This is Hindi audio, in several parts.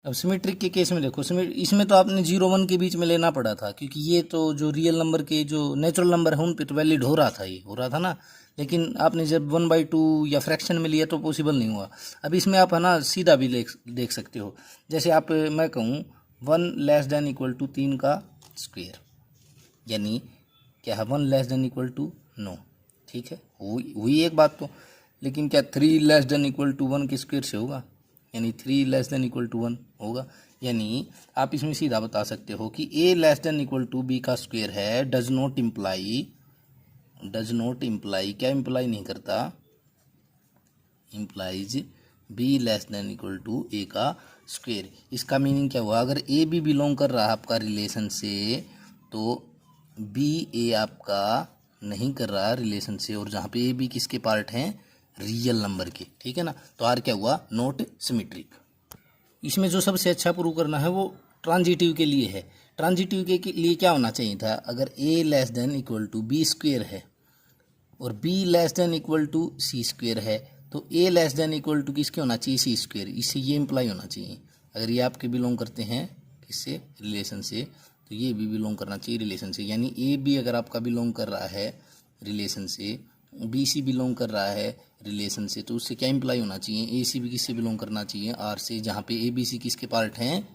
अब सिमेट्रिक के केस में देखो, इसमें तो आपने 0 1 के बीच में लेना पड़ा था, क्योंकि ये तो जो रियल नंबर के जो नेचुरल नंबर है उन पे तो वैलिड हो रहा था, ये हो रहा था ना। लेकिन आपने जब 1/2 या फ्रैक्शन में लिया तो पॉसिबल नहीं हुआ। अब इसमें आप है ना सीधा भी देख सकते हो। जैसे आप मैं कहूँ 1 लेस देन इक्वल टू 3 का स्क्वेयर, यानी क्या है 1 लेस देन इक्वल टू 9, ठीक है, हुई एक बात तो। लेकिन क्या 3 लेस देन इक्वल टू 1 के स्क्वेयर से होगा? यानी 3 लेस देन इक्वल टू 1 होगा। यानी आप इसमें सीधा बता सकते हो कि a less than equal to b का स्क्वायर है, डज नॉट इम्प्लाई क्या इम्प्लाई नहीं करता, implies b less than equal to a का स्क्वायर। इसका मीनिंग क्या हुआ? अगर a b बिलोंग कर रहा है आपका रिलेशन से, तो b a आपका नहीं कर रहा रिलेशन से, और जहाँ पे a b किसके पार्ट हैं? रियल नंबर के, ठीक है ना। तो आर क्या हुआ? Not symmetric. इसमें जो सबसे अच्छा प्रूव करना है वो ट्रांजिटिव के लिए है। ट्रांजिटिव के लिए क्या होना चाहिए था? अगर a less than equal to B square है और b less than equal to C square है, तो a less than equal to किसके होना चाहिए? C square. इससे ये इम्प्लाई होना चाहिए, अगर ये आपके बिलोंग करते हैं किससे? रिलेशन से, तो ये भी बिलोंग करना चाहिए रिलेशन से। यानी a b अगर आपका बिलोंग कर रहा है रिलेशन से, बी सी बिलोंग कर रहा है रिलेशन से, तो उससे क्या इम्प्लाई होना चाहिए? ए सी भी किससे बिलोंग करना चाहिए? आर से, जहाँ पे ए बी सी किसके पार्ट हैं?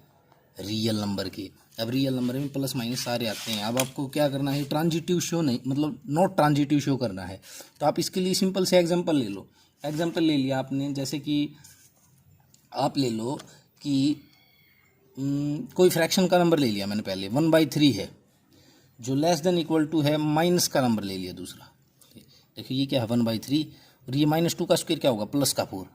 रियल नंबर के। अब रियल नंबर में प्लस माइनस सारे आते हैं। अब आपको क्या करना है? ट्रांजिटिव शो नहीं, मतलब नॉट ट्रांजिटिव शो करना है। तो आप इसके लिए सिंपल से एग्जाम्पल ले लो। एग्जाम्पल ले लिया आपने, जैसे कि आप ले लो कि कोई फ्रैक्शन का नंबर ले लिया मैंने पहले, 1/3 है, जो लेस देन इक्वल टू है माइनस का नंबर ले लिया दूसरा। देखिए ये क्या है? 1/3, और ये -2 का स्क्वायर क्या होगा? प्लस का 4।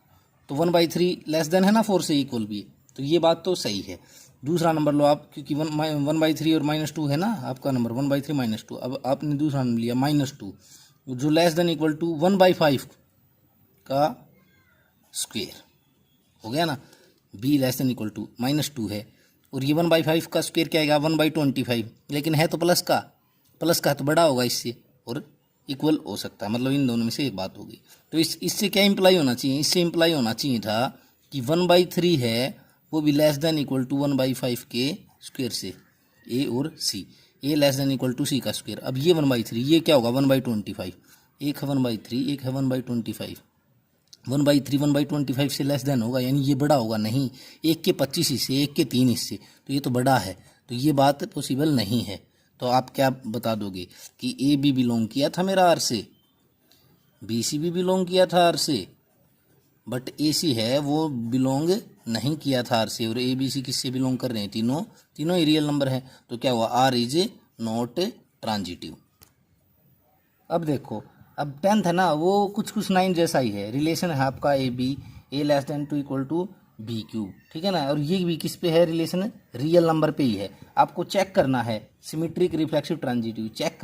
तो 1/3 लेस देन है ना 4 से इक्वल भी, तो ये बात तो सही है। दूसरा नंबर लो आप, क्योंकि 1/3 और -2 है ना आपका नंबर, 1/3 -2। अब आपने दूसरा नंबर लिया -2, जो लेस देन इक्वल टू 1/5 का स्क्वेयर हो गया ना। b less than equal to -2 है, और ये 1/5 का स्क्वेयर क्या आएगा? 1/25, लेकिन है तो प्लस का तो बड़ा होगा इससे, और इक्वल हो सकता है, मतलब इन दोनों में से एक बात होगी। तो इससे क्या इम्प्लाई होना चाहिए? इससे इम्प्लाई होना चाहिए था कि 1/3 है वो भी लेस देन इक्वल टू 1/5 के स्क्वायर से, ए और सी, ए लेस देन इक्वल टू सी का स्क्वायर। अब ये 1/3, ये क्या होगा? 1/25, एक है 1/3, एक है 1/25। 1/3 1/25 से लेस देन होगा, यानी ये बड़ा होगा नहीं। 1 के 25 हिस्से, 1 के 3 हिस्से, तो ये तो बड़ा है, तो ये बात पॉसिबल नहीं है। तो आप क्या बता दोगे कि ए बी बिलोंग किया था मेरा आर से, बी सी भी बिलोंग किया था आर से, बट ए सी है वो बिलोंग नहीं किया था आर से, और ए बी सी किससे बिलोंग कर रहे हैं? तीनों ही रियल नंबर है। तो क्या हुआ? R is not transitive. अब देखो, अब 10th है ना, वो कुछ 9 जैसा ही है। रिलेशन है आपका A B, A less than to equal to B cube, ठीक है ना। और ये भी किस पे है रिलेशन? रियल नंबर पे ही है। आपको चेक करना है सिमेट्रिक रिफ्लेक्सिव ट्रांजिटिव, चेक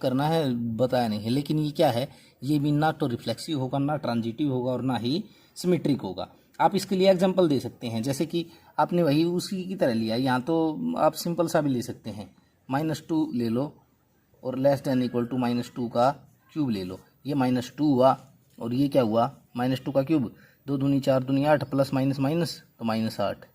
करना है, बताया नहीं है। लेकिन ये क्या है? ये भी ना तो रिफ्लेक्सिव होगा, ना ट्रांजिटिव होगा, और ना ही सिमेट्रिक होगा। आप इसके लिए एग्जाम्पल दे सकते हैं, जैसे कि आपने वही उसी की तरह लिया, यहाँ तो आप सिंपल सा भी ले सकते हैं। -2 ले लो, और लेस देन इक्वल टू -2 का क्यूब ले लो। ये -2 हुआ, और ये क्या हुआ? -2 का क्यूब, 2 दूनी 4 दूनी 8, प्लस माइनस माइनस, तो -8।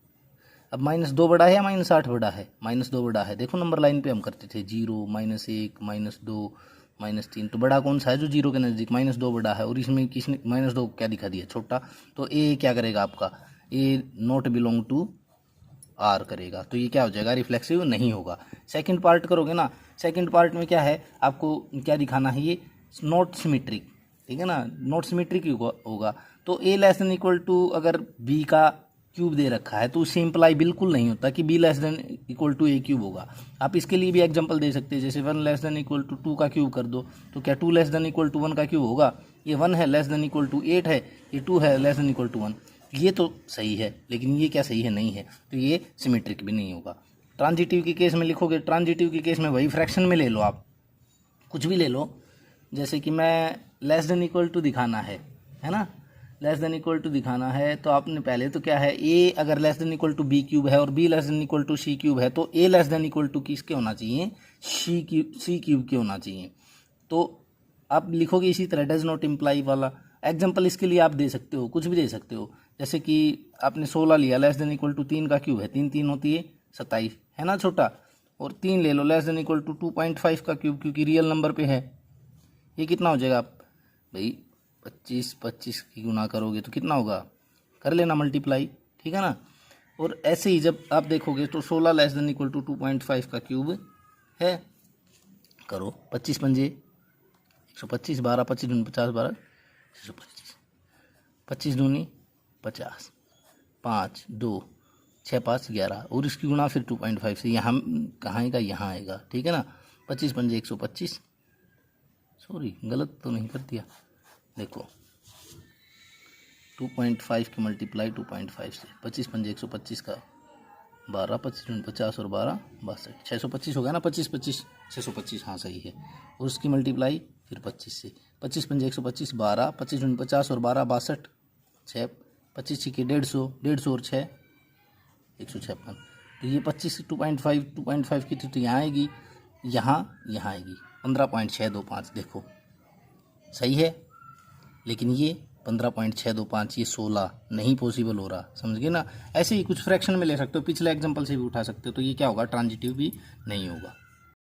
अब -2 बड़ा है या -8 बड़ा है? -2 बड़ा है। देखो नंबर लाइन पे हम करते थे 0, -1, -2, -3, तो बड़ा कौन सा है? जो 0 के नज़दीक, -2 बड़ा है। और इसमें किसने -2 क्या दिखा दिया? छोटा। तो ए क्या करेगा आपका? ए नॉट बिलोंग टू आर करेगा, तो ये क्या हो जाएगा? रिफ्लेक्सिव नहीं होगा। सेकंड पार्ट करोगे ना, सेकंड पार्ट में क्या है? आपको क्या दिखाना है? ये नॉट सिमेट्रिक, ठीक है ना, नॉट सिमेट्रिक होगा। तो A less than equal to अगर बी का क्यूब दे रखा है, तो उससे इम्प्लाई बिल्कुल नहीं होता कि B less than equal to A cube होगा। आप इसके लिए भी एग्जांपल दे सकते हैं, जैसे 1 लेस देन इक्वल टू 2 का क्यूब कर दो, तो क्या 2 लेस देन इक्वल टू 1 का क्यूब होगा? ये 1 है लेस देन इक्वल टू 8 है, ये 2 है लेस देन इक्वल टू 1। ये तो सही है, लेकिन ये क्या सही है? नहीं है, तो ये सिमेट्रिक भी नहीं होगा। ट्रांजिटिव के केस में लिखोगे, ट्रांजिटिव के केस में वही फ्रैक्शन में ले लो, आप कुछ भी ले लो। जैसे कि मैं लेस देन इक्वल टू दिखाना है ना, लेस देन इक्वल टू दिखाना है, तो आपने पहले तो क्या है? ए अगर less than equal to B cube है और B less than equal to C cube है, तो A less than equal to किसके होना चाहिए? सी क्यूब के होना चाहिए। तो आप लिखोगे इसी तरह, डज नॉट इम्प्लाई वाला एग्जाम्पल इसके लिए आप दे सकते हो, कुछ भी दे सकते हो। जैसे कि आपने 16 लिया, लेस देन इक्वल टू 3 का क्यूब है, 3 3 होती है 27 है ना छोटा, और 3 ले लो लेस देन इक्वल टू 2.5 का क्यूब क्योंकि रियल नंबर पे है, ये कितना हो जाएगा आप भाई 25 की गुना करोगे तो कितना होगा, कर लेना मल्टीप्लाई, ठीक है ना। और ऐसे ही जब आप देखोगे तो 16 लेस देन इक्वल टू 2.5 का क्यूब है, करो 25 पंजे 125, 12 25 दूनी 50, 12 125, 25 दूनी 50, 5 2 6 5 11, और इसकी गुणा फिर 2.5 से, यहाँ कहाँ आएगा, यहाँ आएगा, ठीक है ना। 25 पंजे 125, सॉरी गलत तो नहीं कर दिया, देखो 2.5 की मल्टीप्लाई 2.5 से, 25 पंजे 125 का 12, 25 दूनी 50 और 12 62, 625 हो गया ना, 25 25 625, हाँ सही है। और उसकी मल्टीप्लाई फिर 25 से, 25 पंजे 125, 12 25 दूनी 50 और 12 62, 6 25 के 150, 150 और 6 156, तो ये 25 2.5 की तो यहाँ आएगी, यहाँ आएगी 15.625, देखो सही है। लेकिन ये 15.625 ये 16 नहीं पॉसिबल हो रहा, समझ गए ना। ऐसे ही कुछ फ्रैक्शन में ले सकते हो, पिछले एग्जांपल से भी उठा सकते हो, तो ये क्या होगा, ट्रांजिटिव भी नहीं होगा।